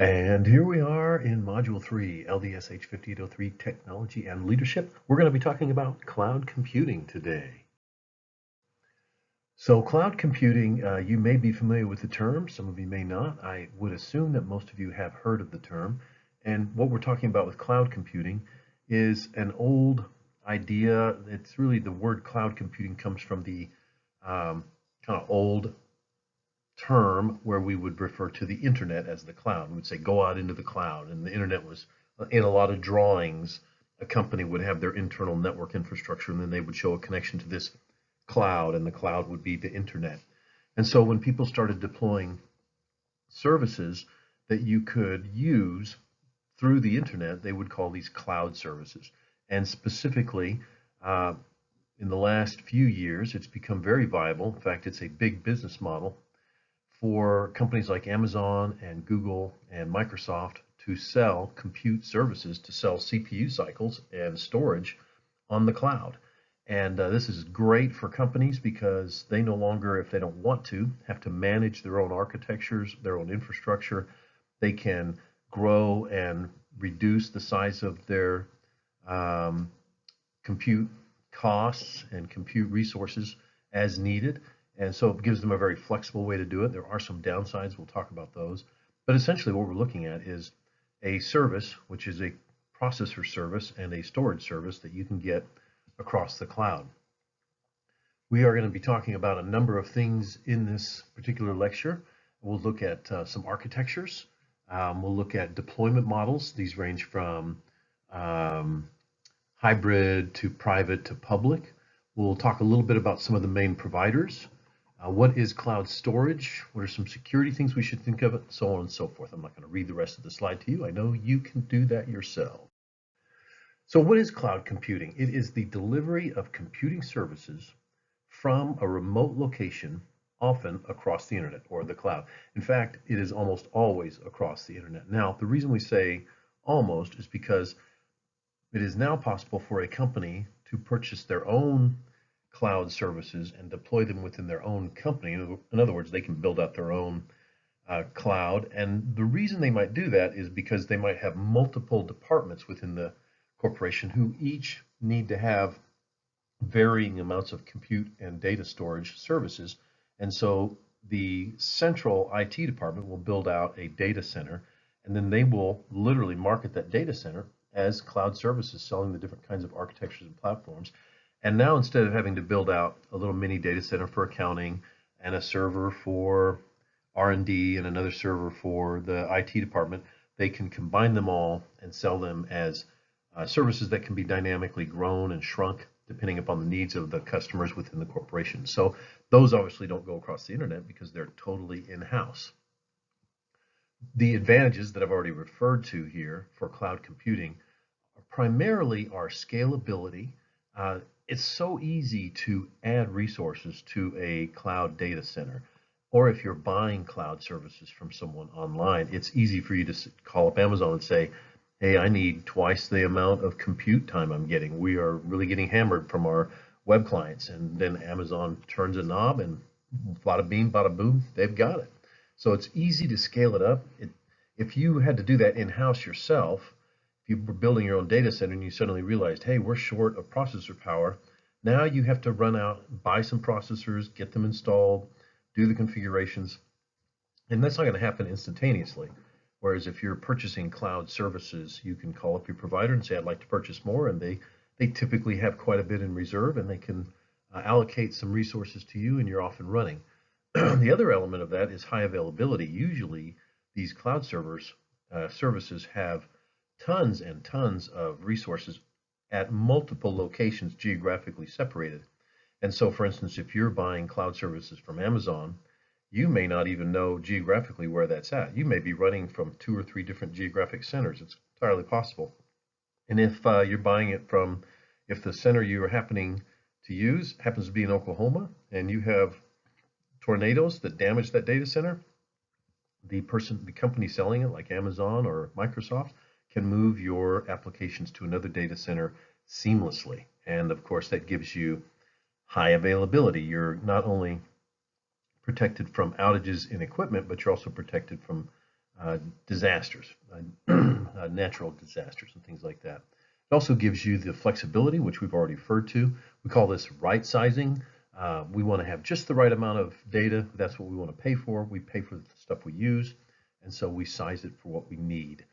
And here we are in Module 3, LDSH 5803 Technology and Leadership. We're going to be talking about cloud computing today. So cloud computing, you may be familiar with the term, some of you may not. I would assume that most of you have heard of the term. And what we're talking about with cloud computing is an old idea. It's really the word cloud computing comes from the kind of old term where we would refer to the internet as the cloud. We would say go out into the cloud, and the internet was in a lot of drawings. A company would have their internal network infrastructure, and then they would show a connection to this cloud, and the cloud would be the internet. And so when people started deploying services that you could use through the internet, they would call these cloud services. And specifically, uh, in the last few years, it's become very viable. In fact, it's a big business model for companies like Amazon and Google and Microsoft to sell compute services, to sell CPU cycles and storage on the cloud. And this is great for companies because they no longer, if they don't want to, have to manage their own architectures, their own infrastructure. They can grow and reduce the size of their um, compute costs and compute resources as needed. And so it gives them a very flexible way to do it. There are some downsides. We'll talk about those. But essentially what we're looking at is a service, which is a processor service and a storage service that you can get across the cloud. We are going to be talking about a number of things in this particular lecture. We'll look at some architectures. We'll look at deployment models. These range from um, hybrid to private to public. We'll talk a little bit about some of the main providers. What is cloud storage? What are some security things we should think of? So on and so forth. I'm not going to read the rest of the slide to you. I know you can do that yourself. So what is cloud computing? It is the delivery of computing services from a remote location, often across the internet or the cloud. In fact, it is almost always across the internet. Now, the reason we say almost is because it is now possible for a company to purchase their own cloud services and deploy them within their own company. In other words, they can build out their own cloud. And the reason they might do that is because they might have multiple departments within the corporation who each need to have varying amounts of compute and data storage services. And so the central IT department will build out a data center, and then they will literally market that data center as cloud services, selling the different kinds of architectures and platforms. And now instead of having to build out a little mini data center for accounting and a server for R&D and another server for the IT department, they can combine them all and sell them as services that can be dynamically grown and shrunk depending upon the needs of the customers within the corporation. So those obviously don't go across the internet because they're totally in-house. The advantages that I've already referred to here for cloud computing primarily are scalability. It's so easy to add resources to a cloud data center. Or if you're buying cloud services from someone online, it's easy for you to call up Amazon and say, hey, I need twice the amount of compute time I'm getting. We are really getting hammered from our web clients. And then Amazon turns a knob and bada bing, bada boom, they've got it. So it's easy to scale it up. If you had to do that in-house yourself, if you were building your own data center and you suddenly realized, hey, we're short of processor power, now you have to run out, buy some processors, get them installed, do the configurations, and that's not going to happen instantaneously. Whereas if you're purchasing cloud services, you can call up your provider and say, I'd like to purchase more, and they typically have quite a bit in reserve, and they can allocate some resources to you, and you're off and running. The other element of that is high availability. Usually, these cloud services have tons and tons of resources at multiple locations geographically separated. And so, for instance, if you're buying cloud services from Amazon, you may not even know geographically where that's at. You may be running from 2 or 3 different geographic centers. It's entirely possible. And if you're buying it from, if the center you are happening to use happens to be in Oklahoma and you have tornadoes that damage that data center, the company selling it, like Amazon or Microsoft, can move your applications to another data center seamlessly. And of course, that gives you high availability. You're not only protected from outages in equipment, but you're also protected from disasters, natural disasters, and things like that. It also gives you the flexibility, which we've already referred to. We call this right sizing. We want to have just the right amount of data. That's what we want to pay for. We pay for the stuff we use, and so we size it for what we need.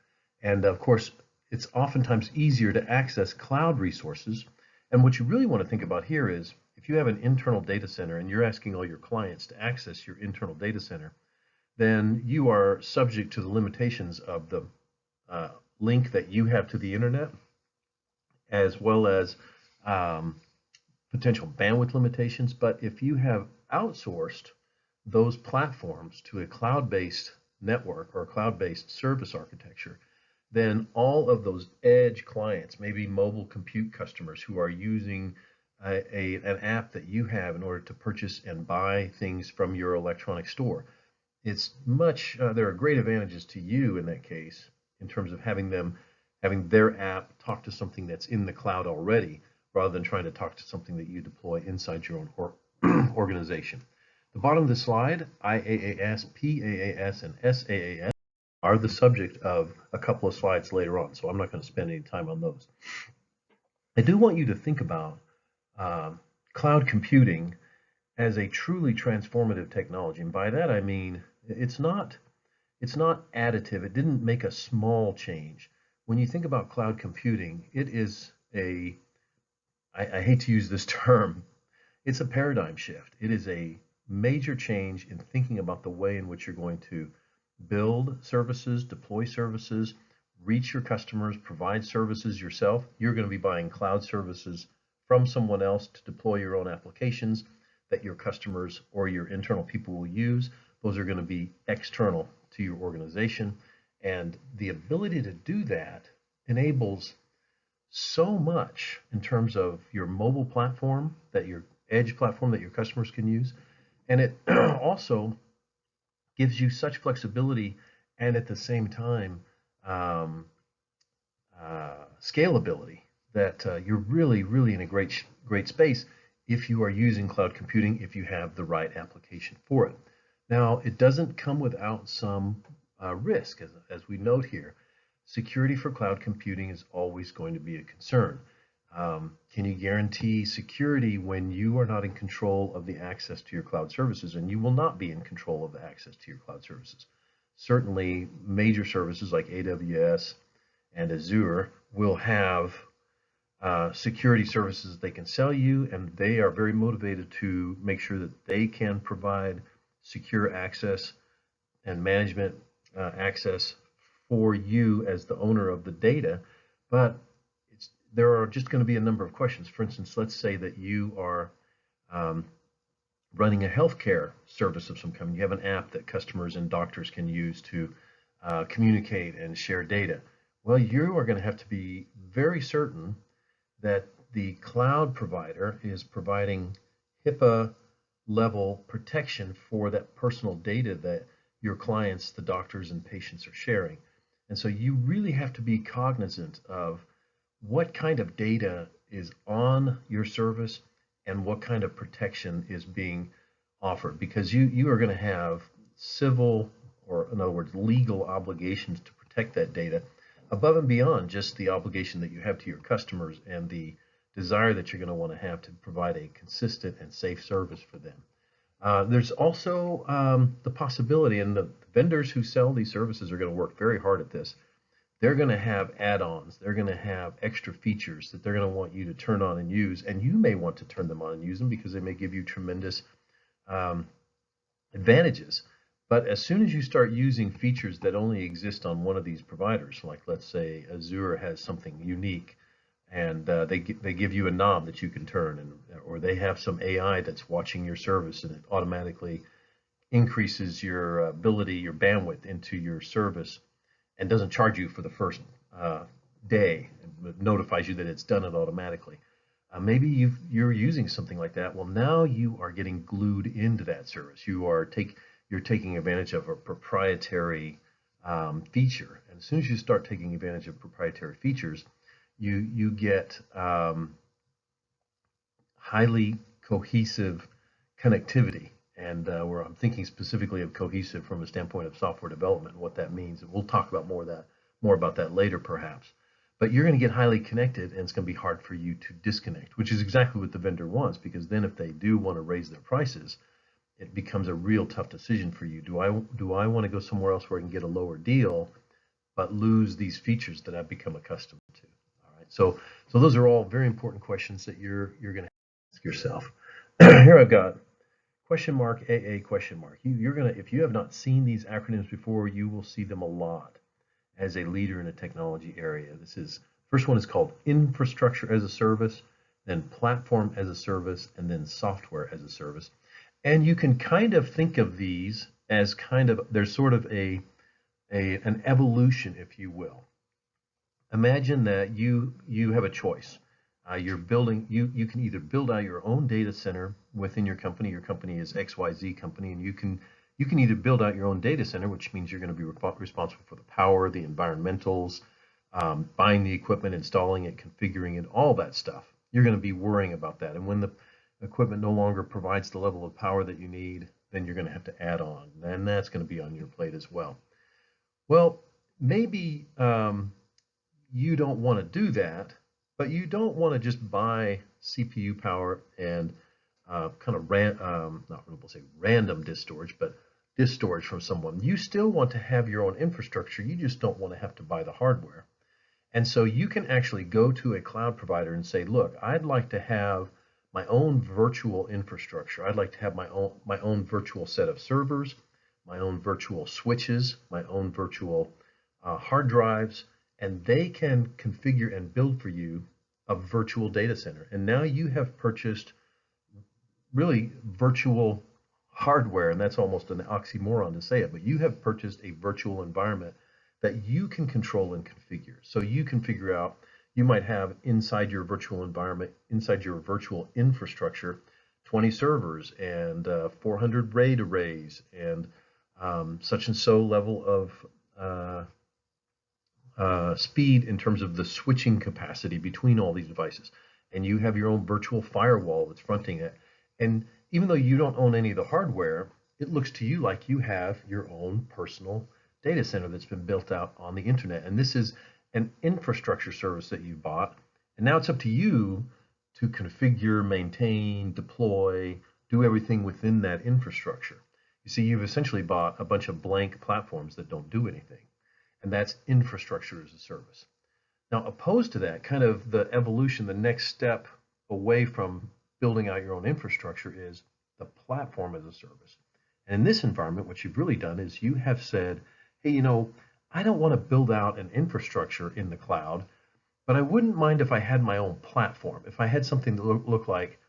And of course, it's oftentimes easier to access cloud resources. And what you really want to think about here is if you have an internal data center and you're asking all your clients to access your internal data center, then you are subject to the limitations of the uh, link that you have to the internet, as well as um, potential bandwidth limitations. But if you have outsourced those platforms to a cloud-based network or cloud-based service architecture, then all of those edge clients, maybe mobile compute customers who are using an app that you have in order to purchase and buy things from your electronic store, it's much there are great advantages to you in that case in terms of having their app talk to something that's in the cloud already rather than trying to talk to something that you deploy inside your own organization. The bottom of the slide, IaaS, PaaS, and SaaS are the subject of a couple of slides later on, so I'm not going to spend any time on those. I do want you to think about cloud computing as a truly transformative technology, and by that I mean it's not additive. It didn't make a small change. When you think about cloud computing, it is I hate to use this term, it's a paradigm shift. It is a major change in thinking about the way in which you're going to build services, deploy services, reach your customers, provide services yourself. You're going to be buying cloud services from someone else to deploy your own applications that your customers or your internal people will use. Those are going to be external to your organization. And the ability to do that enables so much in terms of your mobile platform, that your edge platform that your customers can use. And it also gives you such flexibility and at the same time um, scalability that you're really, really in a great space if you are using cloud computing, if you have the right application for it. Now, it doesn't come without some risk, as we note here. Security for cloud computing is always going to be a concern. Can you guarantee security when you are not in control of the access to your cloud services? And you will not be in control of the access to your cloud services. Certainly, major services like AWS and Azure will have security services they can sell you, and they are very motivated to make sure that they can provide secure access and management access for you as the owner of the data. But there are just going to be a number of questions. For instance, let's say that you are um, running a healthcare service of some kind. You have an app that customers and doctors can use to communicate and share data. Well, you are going to have to be very certain that the cloud provider is providing HIPAA level protection for that personal data that your clients, the doctors and patients are sharing. And so you really have to be cognizant of what kind of data is on your service and what kind of protection is being offered, because you are going to have civil, or in other words, legal obligations to protect that data above and beyond just the obligation that you have to your customers and the desire that you're going to want to have to provide a consistent and safe service for them. There's also the possibility, and the vendors who sell these services are going to work very hard at this. They're going to have add-ons. They're going to have extra features that they're going to want you to turn on and use, and you may want to turn them on and use them because they may give you tremendous um, advantages. But as soon as you start using features that only exist on one of these providers, like let's say Azure has something unique, and they give you a knob that you can turn, and or they have some AI that's watching your service and it automatically increases your ability, your bandwidth into your service, and doesn't charge you for the first day, but notifies you that it's done it automatically. Maybe you're using something like that. Well, now you are getting glued into that service. You're taking advantage of a proprietary feature, and as soon as you start taking advantage of proprietary features, you get highly cohesive connectivity, where I'm thinking specifically of cohesive from a standpoint of software development and what that means. And we'll talk about more about that later, perhaps. But you're going to get highly connected, and it's going to be hard for you to disconnect, which is exactly what the vendor wants. Because then, if they do want to raise their prices, it becomes a real tough decision for you. Do I want to go somewhere else where I can get a lower deal, but lose these features that I've become accustomed to? All right. So those are all very important questions that you're going to ask yourself. Here I've got question mark AA question mark. You're gonna, if you have not seen these acronyms before, you will see them a lot as a leader in a technology area. First one is called infrastructure as a service, then platform as a service, and then software as a service. And you can kind of think of these as there's sort of an evolution, if you will. Imagine that you have a choice. You can either build out your own data center within your company. Your company is XYZ company, and you can either build out your own data center, which means you're going to be responsible for the power, the environmentals, buying the equipment, installing it, configuring it, all that stuff. You're going to be worrying about that. And when the equipment no longer provides the level of power that you need, then you're going to have to add on, and that's going to be on your plate as well. Well, maybe you don't want to do that, but you don't want to just buy CPU power and not we'll say random disk storage, but disk storage from someone. You still want to have your own infrastructure. You just don't want to have to buy the hardware. And so you can actually go to a cloud provider and say, look, I'd like to have my own virtual infrastructure. I'd like to have my own virtual set of servers, my own virtual switches, my own virtual hard drives, and they can configure and build for you a virtual data center. And now you have purchased really virtual hardware, and that's almost an oxymoron to say it, but you have purchased a virtual environment that you can control and configure. So you can figure out, you might have inside your virtual environment, inside your virtual infrastructure, 20 servers and 400 RAID arrays and such and so level of speed in terms of the switching capacity between all these devices. And you have your own virtual firewall that's fronting it. And even though you don't own any of the hardware, it looks to you like you have your own personal data center that's been built out on the internet. And this is an infrastructure service that you bought. And now it's up to you to configure, maintain, deploy, do everything within that infrastructure. You see, you've essentially bought a bunch of blank platforms that don't do anything. And that's infrastructure as a service. Now, opposed to that, kind of the evolution, the next step away from building out your own infrastructure is the platform as a service. And in this environment, what you've really done is you have said, hey, I don't want to build out an infrastructure in the cloud, but I wouldn't mind if I had my own platform. If I had something that looked like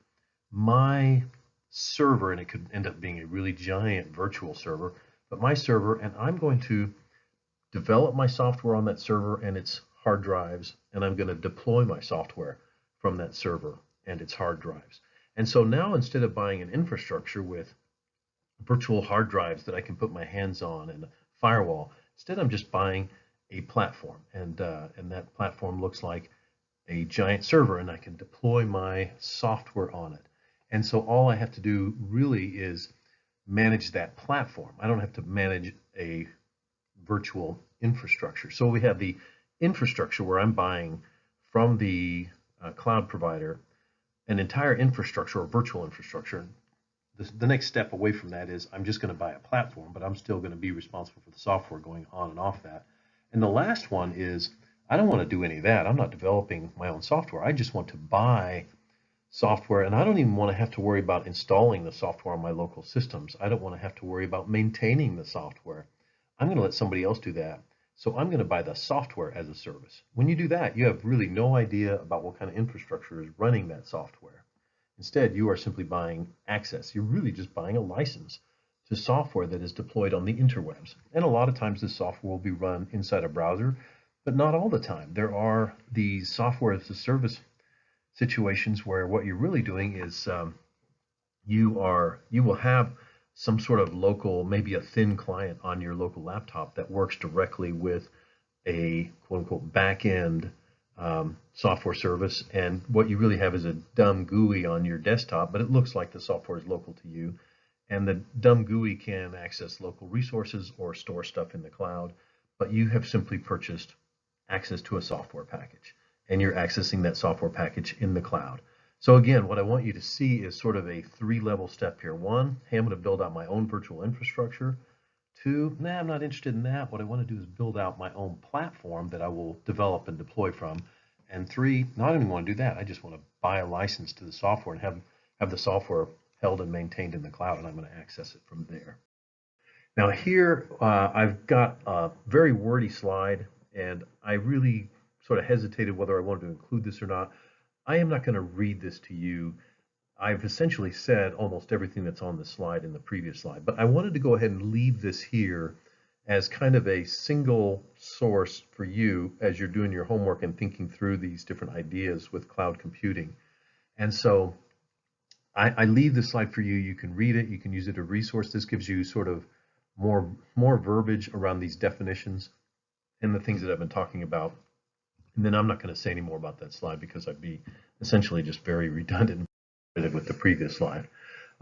my server, and it could end up being a really giant virtual server, but my server, and I'm going to develop my software on that server and its hard drives, and I'm going to deploy my software from that server and its hard drives. And so now, instead of buying an infrastructure with virtual hard drives that I can put my hands on and a firewall, instead I'm just buying a platform, and that platform looks like a giant server, and I can deploy my software on it. And so all I have to do really is manage that platform. I don't have to manage a virtual infrastructure. So we have the infrastructure where I'm buying from the cloud provider an entire infrastructure or virtual infrastructure. The next step away from that is I'm just going to buy a platform, but I'm still going to be responsible for the software going on and off that. And the last one is I don't want to do any of that. I'm not developing my own software. I just want to buy software, and I don't even want to have to worry about installing the software on my local systems. I don't want to have to worry about maintaining the software. I'm going to let somebody else do that. So I'm going to buy the software as a service. When you do that, you have really no idea about what kind of infrastructure is running that software. Instead, you are simply buying access. You're really just buying a license to software that is deployed on the interwebs. And a lot of times this software will be run inside a browser, but not all the time. There are these software as a service situations where what you're really doing is you will have some sort of local, maybe a thin client on your local laptop that works directly with a quote unquote back end software service. And what you really have is a dumb GUI on your desktop, but it looks like the software is local to you. And the dumb GUI can access local resources or store stuff in the cloud, but you have simply purchased access to a software package, and you're accessing that software package in the cloud. So again, what I want you to see is sort of a three-level step here. One, hey, I'm going to build out my own virtual infrastructure. Two, nah, I'm not interested in that. What I want to do is build out my own platform that I will develop and deploy from. And three, no, I don't even want to do that. I just want to buy a license to the software and have the software held and maintained in the cloud, and I'm going to access it from there. Now here, I've got a very wordy slide, and I really sort of hesitated whether I wanted to include this or not. I am not going to read this to you. I've essentially said almost everything that's on the slide in the previous slide, but I wanted to go ahead and leave this here as kind of a single source for you as you're doing your homework and thinking through these different ideas with cloud computing. And so I leave this slide for you. You can read it. You can use it as a resource. This gives you sort of more verbiage around these definitions and the things that I've been talking about. And then I'm not going to say any more about that slide because I'd be essentially just very redundant with the previous slide.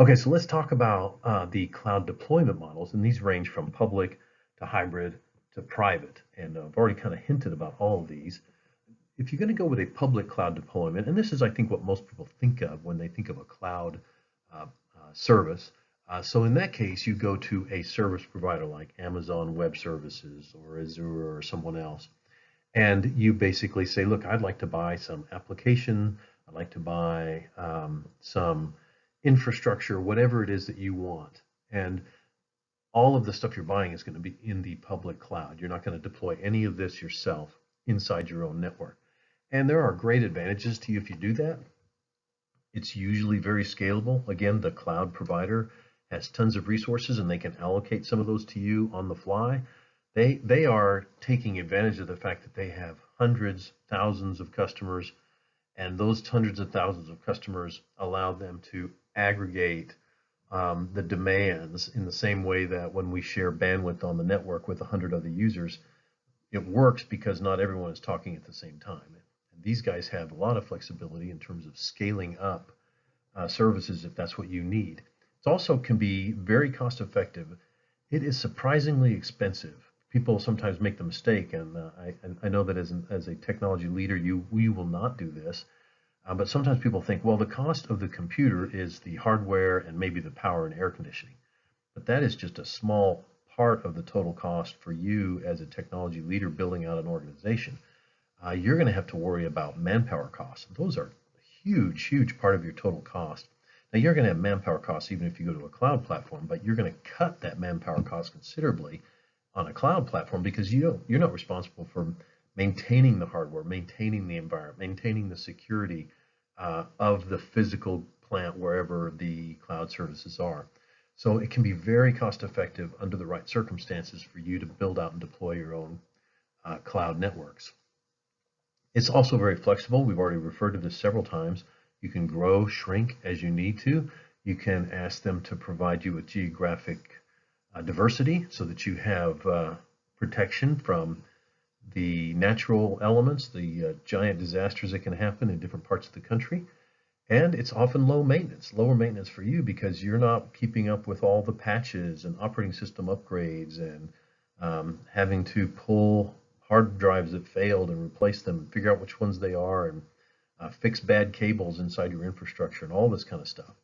Okay, so let's talk about the cloud deployment models, and these range from public to hybrid to private. And I've already kind of hinted about all of these. If you're going to go with a public cloud deployment, and this is, I think, what most people think of when they think of a cloud service. So in that case, you go to a service provider like Amazon Web Services or Azure or someone else, and you basically say, look, I'd like to buy some application, I'd like to buy some infrastructure, whatever it is that you want. And all of the stuff you're buying is going to be in the public cloud. You're not going to deploy any of this yourself inside your own network. And there are great advantages to you if you do that. It's usually very scalable. Again, the cloud provider has tons of resources and they can allocate some of those to you on the fly. They are taking advantage of the fact that they have hundreds, thousands of customers, and those hundreds of thousands of customers allow them to aggregate the demands in the same way that when we share bandwidth on the network with 100 other users, it works because not everyone is talking at the same time. And these guys have a lot of flexibility in terms of scaling up services if that's what you need. It also can be very cost effective. It is surprisingly expensive. People sometimes make the mistake, and I know that as a technology leader, you will not do this. But sometimes people think, well, the cost of the computer is the hardware and maybe the power and air conditioning. But that is just a small part of the total cost for you as a technology leader building out an organization. You're going to have to worry about manpower costs. Those are a huge, huge part of your total cost. Now, you're going to have manpower costs even if you go to a cloud platform, but you're going to cut that manpower cost considerably on a cloud platform because you're not responsible for maintaining the hardware, maintaining the environment, maintaining the security of the physical plant wherever the cloud services are. So it can be very cost effective under the right circumstances for you to build out and deploy your own cloud networks. It's also very flexible. We've already referred to this several times. You can grow, shrink as you need to. You can ask them to provide you with geographic diversity so that you have protection from the natural elements, the giant disasters that can happen in different parts of the country. And it's often lower maintenance for you because you're not keeping up with all the patches and operating system upgrades and having to pull hard drives that failed and replace them and figure out which ones they are and fix bad cables inside your infrastructure and all this kind of stuff.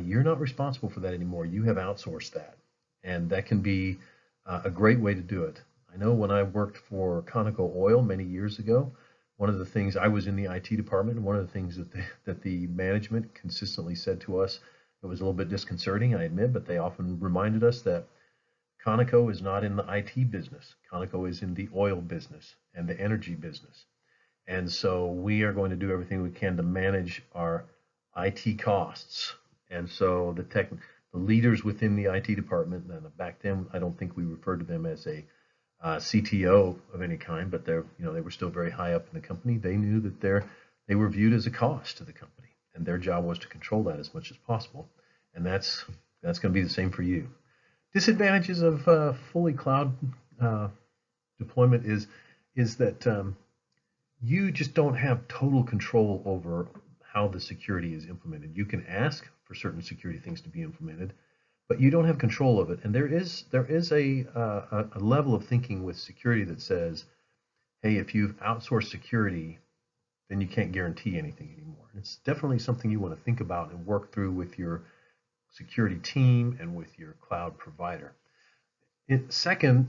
You're not responsible for that anymore. You have outsourced that. And that can be a great way to do it. I know when I worked for Conoco Oil many years ago, one of the things, I was in the IT department, and one of the things that the management consistently said to us, it was a little bit disconcerting, I admit, but they often reminded us that Conoco is not in the IT business. Conoco is in the oil business and the energy business. And so we are going to do everything we can to manage our IT costs. And so the leaders within the IT department, and back then I don't think we referred to them as a CTO of any kind, but they were still very high up in the company. They knew that they were viewed as a cost to the company, and their job was to control that as much as possible. And that's going to be the same for you. Disadvantages of fully cloud deployment is that you just don't have total control over how the security is implemented. You can ask for certain security things to be implemented, but you don't have control of it. And there is a level of thinking with security that says, hey, if you've outsourced security, then you can't guarantee anything anymore. And it's definitely something you want to think about and work through with your security team and with your cloud provider. Second,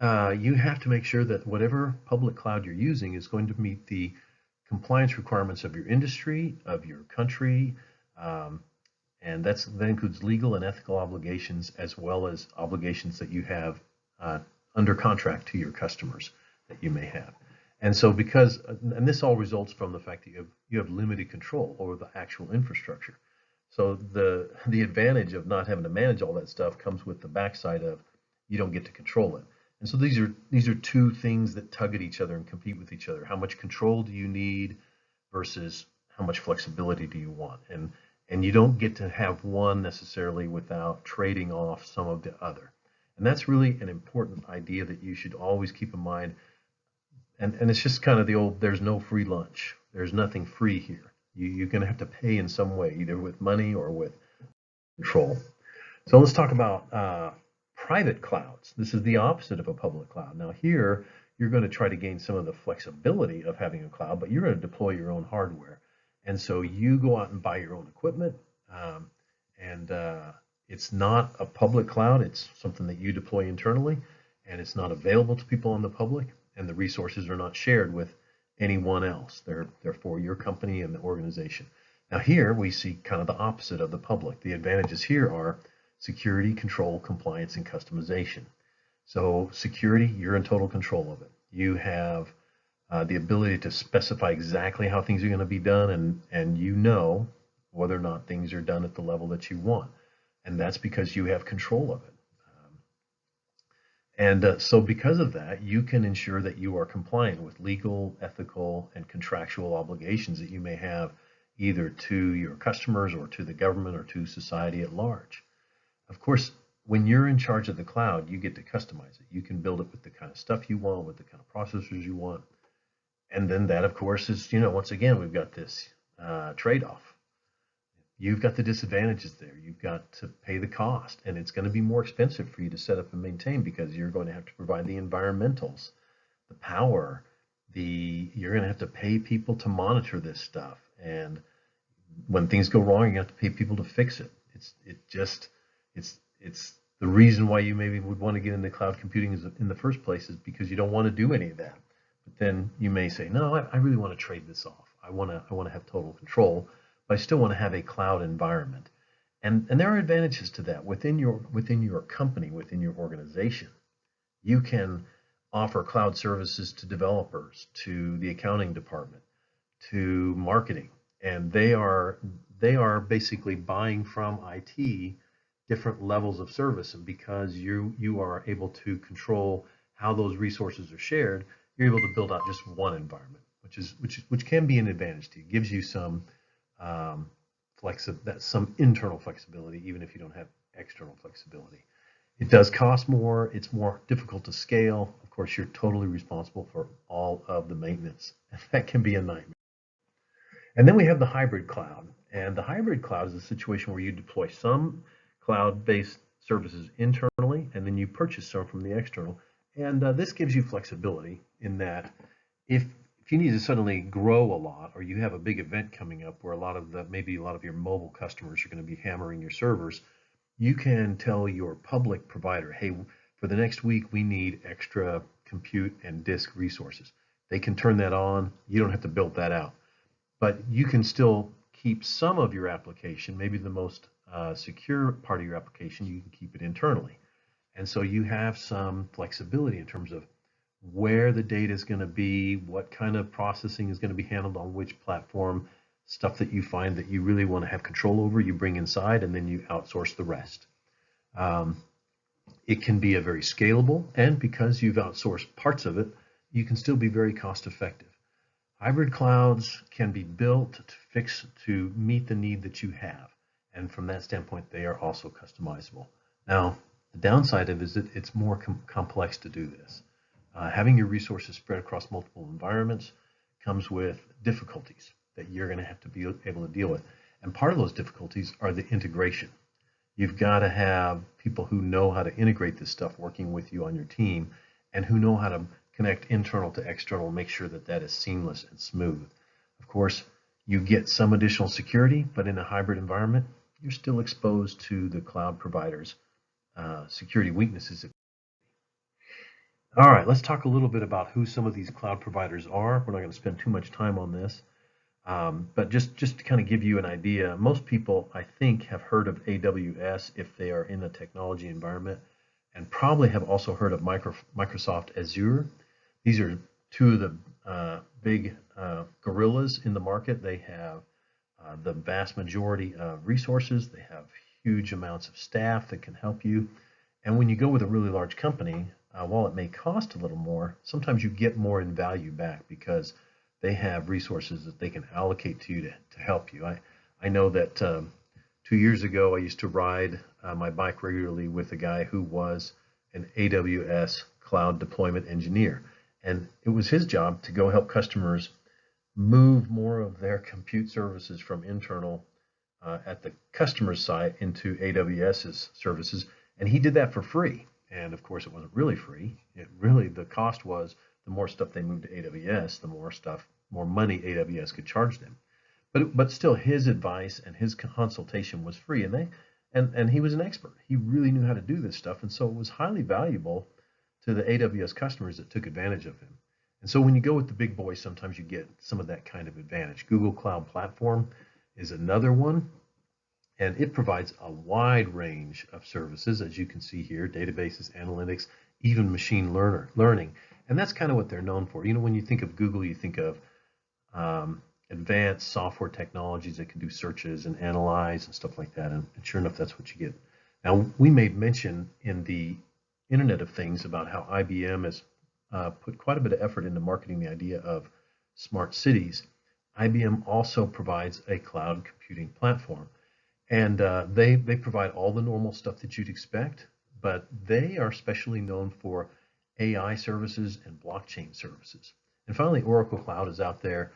you have to make sure that whatever public cloud you're using is going to meet the compliance requirements of your industry, of your country, um, and that includes legal and ethical obligations as well as obligations that you have under contract to your customers that you may have. And so and this all results from the fact that you have limited control over the actual infrastructure. So the advantage of not having to manage all that stuff comes with the backside of you don't get to control it. And so these are two things that tug at each other and compete with each other. How much control do you need versus how much flexibility do you want? And you don't get to have one necessarily without trading off some of the other. And that's really an important idea that you should always keep in mind. And it's just kind of the old, there's no free lunch. There's nothing free here. You're going to have to pay in some way, either with money or with control. So let's talk about private clouds. This is the opposite of a public cloud. Now here, you're going to try to gain some of the flexibility of having a cloud, but you're going to deploy your own hardware. And so you go out and buy your own equipment, and it's not a public cloud. It's something that you deploy internally, and it's not available to people on the public, and the resources are not shared with anyone else. They're for your company and the organization. Now here we see kind of the opposite of the public. The advantages here are security, control, compliance, and customization. So security, you're in total control of it. You have the ability to specify exactly how things are going to be done, and you know whether or not things are done at the level that you want. And that's because you have control of it. So because of that, you can ensure that you are compliant with legal, ethical, and contractual obligations that you may have either to your customers or to the government or to society at large. Of course, when you're in charge of the cloud, you get to customize it. You can build it with the kind of stuff you want, with the kind of processors you want. And then that, of course, is, once again, we've got this trade-off. You've got the disadvantages there. You've got to pay the cost, and it's going to be more expensive for you to set up and maintain because you're going to have to provide the environmentals, the power, you're going to have to pay people to monitor this stuff. And when things go wrong, you have to pay people to fix it. It's the reason why you maybe would want to get into cloud computing in the first place is because you don't want to do any of that. But then you may say, no, I really want to trade this off. I want to have total control, but I still want to have a cloud environment. And there are advantages to that within your company, within your organization. You can offer cloud services to developers, to the accounting department, to marketing, and they are basically buying from IT different levels of service. And because you are able to control how those resources are shared, you're able to build out just one environment, which can be an advantage to you. It gives you some some internal flexibility, even if you don't have external flexibility. It does cost more. It's more difficult to scale. Of course, you're totally responsible for all of the maintenance, and that can be a nightmare. And then we have the hybrid cloud. And the hybrid cloud is a situation where you deploy some cloud-based services internally, and then you purchase some from the external. And this gives you flexibility in that if you need to suddenly grow a lot, or you have a big event coming up where maybe a lot of your mobile customers are going to be hammering your servers, you can tell your public provider, hey, for the next week, we need extra compute and disk resources. They can turn that on. You don't have to build that out. But you can still keep some of your application, maybe the most secure part of your application, you can keep it internally. And so you have some flexibility in terms of where the data is going to be, what kind of processing is going to be handled on which platform, stuff that you find that you really want to have control over, you bring inside, and then you outsource the rest. It can be a very scalable, and because you've outsourced parts of it, you can still be very cost effective. Hybrid clouds can be built to meet the need that you have. And from that standpoint, they are also customizable. Now, the downside of it is that it's more complex to do this. Having your resources spread across multiple environments comes with difficulties that you're going to have to be able to deal with. And part of those difficulties are the integration. You've got to have people who know how to integrate this stuff working with you on your team and who know how to connect internal to external and make sure that that is seamless and smooth. Of course, you get some additional security, but in a hybrid environment, you're still exposed to the cloud providers' security weaknesses. All right, let's talk a little bit about who some of these cloud providers are. We're not going to spend too much time on this, but just to kind of give you an idea, most people, I think, have heard of AWS if they are in a technology environment, and probably have also heard of Microsoft Azure. These are two of the big gorillas in the market. They have the vast majority of resources. They have huge amounts of staff that can help you. And when you go with a really large company, while it may cost a little more, sometimes you get more in value back because they have resources that they can allocate to you to help you. I know that 2 years ago, I used to ride my bike regularly with a guy who was an AWS cloud deployment engineer. And it was his job to go help customers move more of their compute services from internal at the customer site into AWS's services. And he did that for free. And of course, it wasn't really free. It really, the cost was the more stuff they moved to AWS, the more money AWS could charge them. But still, his advice and his consultation was free, and he was an expert. He really knew how to do this stuff, and so it was highly valuable to the AWS customers that took advantage of him. And so when you go with the big boys, sometimes you get some of that kind of advantage. Google Cloud Platform is another one, and it provides a wide range of services, as you can see here, databases, analytics, even learning. And that's kind of what they're known for. You know, when you think of Google, you think of advanced software technologies that can do searches and analyze and stuff like that. And sure enough, that's what you get. Now, we made mention in the Internet of Things about how IBM has put quite a bit of effort into marketing the idea of smart cities. IBM also provides a cloud computing platform. And they provide all the normal stuff that you'd expect, but they are especially known for AI services and blockchain services. And finally, Oracle Cloud is out there.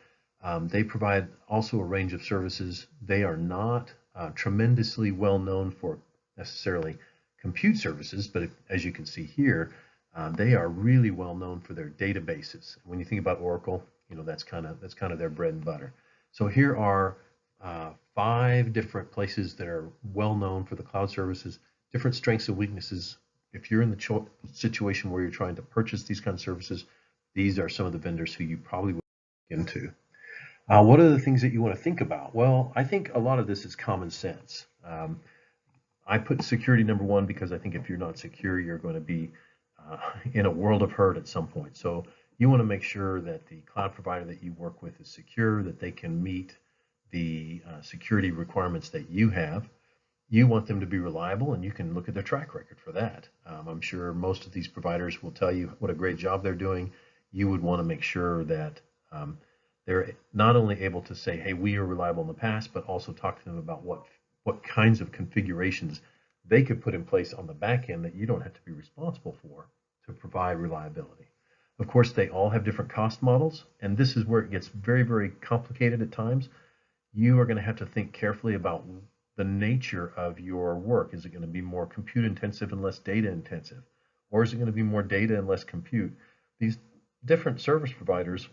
They provide also a range of services. They are not tremendously well known for necessarily compute services, but as you can see here, they are really well known for their databases. When you think about Oracle, you know that's kind of their bread and butter. So here are 5 different places that are well known for the cloud services, different strengths and weaknesses. If you're in the situation where you're trying to purchase these kind of services, these are some of the vendors who you probably would look into. What are the things that you want to think about? Well, I think a lot of this is common sense. I put security number one because I think if you're not secure, you're going to be in a world of hurt at some point. So you want to make sure that the cloud provider that you work with is secure, that they can meet the security requirements that you have. You want them to be reliable, and you can look at their track record for that. I'm sure most of these providers will tell you what a great job they're doing. You would want to make sure that they're not only able to say, hey, we are reliable in the past, but also talk to them about what kinds of configurations they could put in place on the back end that you don't have to be responsible for to provide reliability. Of course, they all have different cost models, and this is where it gets very, very complicated at times. You are going to have to think carefully about the nature of your work. Is it going to be more compute intensive and less data intensive? Or is it going to be more data and less compute? These different service providers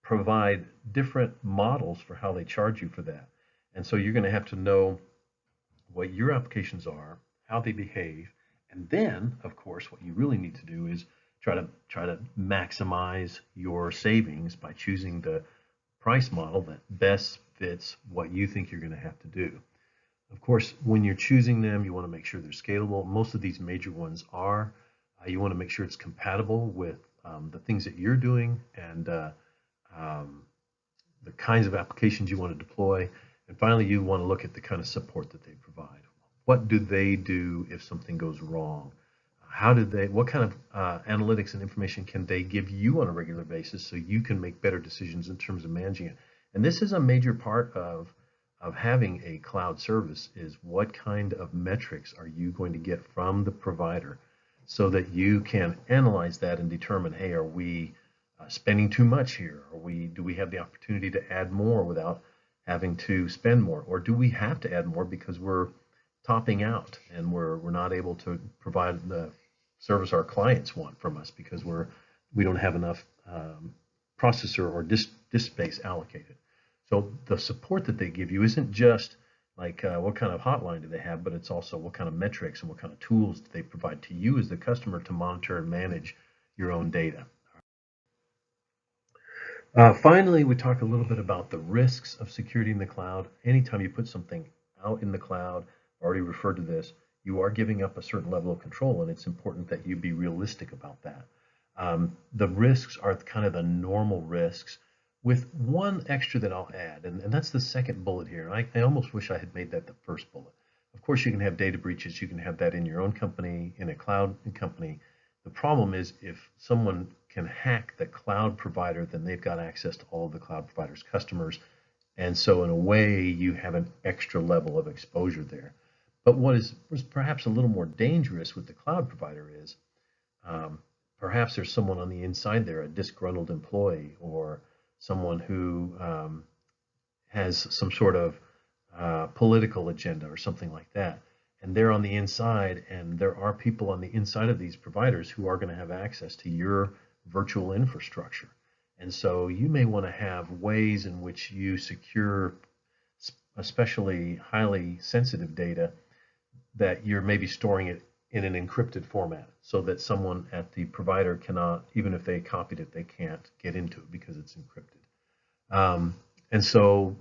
provide different models for how they charge you for that. And so you're going to have to know what your applications are, how they behave, and then, of course, what you really need to do is try to maximize your savings by choosing the price model that best fits what you think you're going to have to do. Of course, when you're choosing them, you want to make sure they're scalable. Most of these major ones are. You want to make sure it's compatible with the things that you're doing and the kinds of applications you want to deploy. And finally, you want to look at the kind of support that they provide. What do they do if something goes wrong? What kind of analytics and information can they give you on a regular basis so you can make better decisions in terms of managing it? And this is a major part of having a cloud service is what kind of metrics are you going to get from the provider so that you can analyze that and determine, hey, are we spending too much here? Do we have the opportunity to add more without having to spend more? Or do we have to add more because we're topping out, and we're not able to provide the service our clients want from us because we don't have enough processor or disk space allocated. So the support that they give you isn't just like what kind of hotline do they have, but it's also what kind of metrics and what kind of tools do they provide to you as the customer to monitor and manage your own data. Finally, we talk a little bit about the risks of security in the cloud. Anytime you put something out in the cloud, already referred to this, you are giving up a certain level of control, and it's important that you be realistic about that. The risks are kind of the normal risks, with one extra that I'll add, and that's the second bullet here. I almost wish I had made that the first bullet. Of course, you can have data breaches. You can have that in your own company, in a cloud company. The problem is if someone can hack the cloud provider, then they've got access to all of the cloud provider's customers. And so in a way, you have an extra level of exposure there. But was perhaps a little more dangerous with the cloud provider is perhaps there's someone on the inside there, a disgruntled employee, or someone who has some sort of political agenda or something like that. And they're on the inside, and there are people on the inside of these providers who are going to have access to your virtual infrastructure. And so you may want to have ways in which you secure especially highly sensitive data, that you're maybe storing it in an encrypted format so that someone at the provider cannot, even if they copied it, they can't get into it because it's encrypted. And so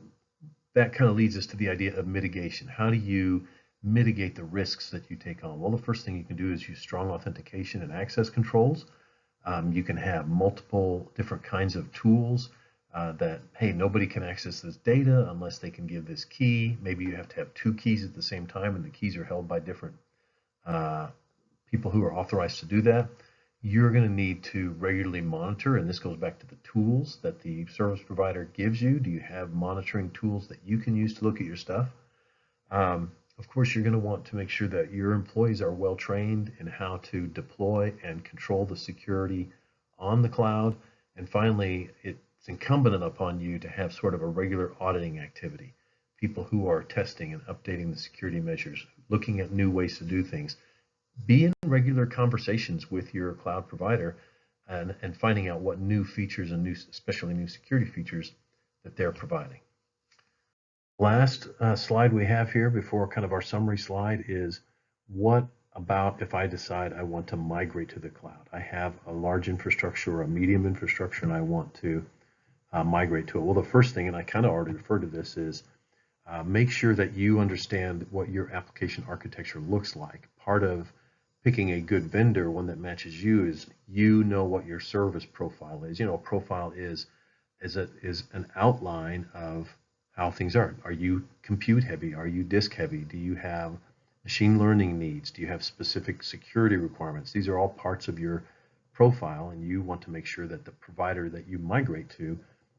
that kind of leads us to the idea of mitigation. How do you mitigate the risks that you take on? Well, the first thing you can do is use strong authentication and access controls. You can have multiple different kinds of tools that, hey, nobody can access this data unless they can give this key. Maybe you have to have two keys at the same time, and the keys are held by different people who are authorized to do that. You're going to need to regularly monitor, and this goes back to the tools that the service provider gives you. Do you have monitoring tools that you can use to look at your stuff? Of course, you're going to want to make sure that your employees are well trained in how to deploy and control the security on the cloud. And finally, it's incumbent upon you to have sort of a regular auditing activity. People who are testing and updating the security measures, looking at new ways to do things. Be in regular conversations with your cloud provider and finding out what new features and especially new security features that they're providing. Last slide we have here before kind of our summary slide is what about if I decide I want to migrate to the cloud? I have a large infrastructure or a medium infrastructure and I want to migrate to it. Well, the first thing, and I kind of already referred to this, is make sure that you understand what your application architecture looks like. Part of picking a good vendor, one that matches you, is you know what your service profile is. You know, a profile is an outline of how things are. Are you compute heavy? Are you disk heavy? Do you have machine learning needs? Do you have specific security requirements? These are all parts of your profile, and you want to make sure that the provider that you migrate to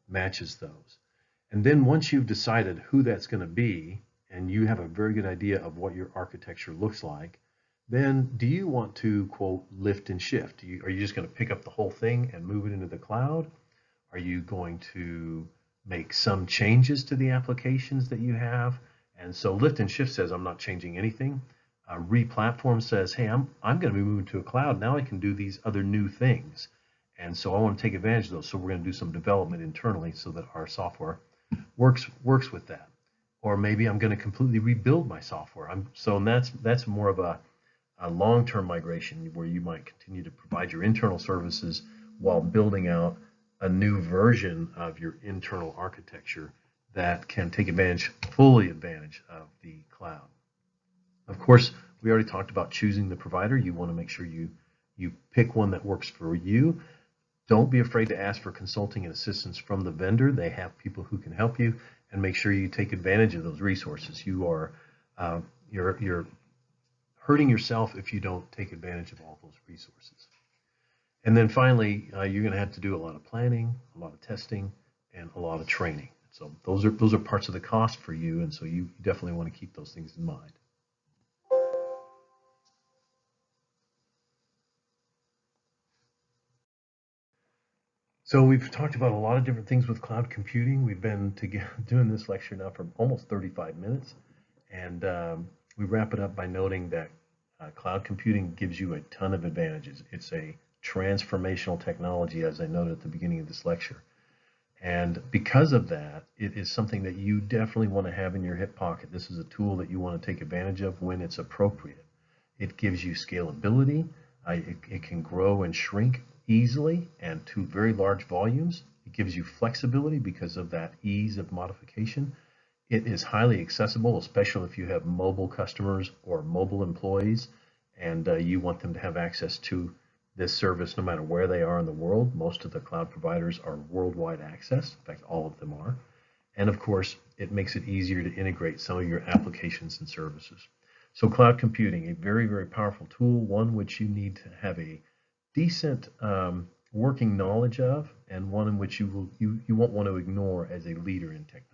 matches those. And then once you've decided who that's going to be, and you have a very good idea of what your architecture looks like, then do you want to, quote, lift and shift? Are you just going to pick up the whole thing and move it into the cloud? Are you going to make some changes to the applications that you have? And so lift and shift says, I'm not changing anything. Replatform says, hey, I'm going to be moving to a cloud. Now I can do these other new things. And so I want to take advantage of those. So we're going to do some development internally so that our software works with that. Or maybe I'm going to completely rebuild my software. That's more of a long-term migration where you might continue to provide your internal services while building out a new version of your internal architecture that can take fully advantage of the cloud. Of course, we already talked about choosing the provider. You want to make sure you pick one that works for you. Don't be afraid to ask for consulting and assistance from the vendor. They have people who can help you, and make sure you take advantage of those resources. You're hurting yourself if you don't take advantage of all those resources. And then finally, you're going to have to do a lot of planning, a lot of testing, and a lot of training. So those are parts of the cost for you, and so you definitely want to keep those things in mind. So we've talked about a lot of different things with cloud computing. We've been doing this lecture now for almost 35 minutes, and we wrap it up by noting that cloud computing gives you a ton of advantages. It's a transformational technology, as I noted at the beginning of this lecture. And because of that, it is something that you definitely want to have in your hip pocket. This is a tool that you want to take advantage of when it's appropriate. It gives you scalability. It can grow and shrink easily and to very large volumes. It gives you flexibility because of that ease of modification. It is highly accessible, especially if you have mobile customers or mobile employees and you want them to have access to this service no matter where they are in the world. Most of the cloud providers are worldwide access. In fact, all of them are. And of course, it makes it easier to integrate some of your applications and services. So cloud computing, a very, very powerful tool, one which you need to have a decent working knowledge of, and one in which you won't want to ignore as a leader in technology.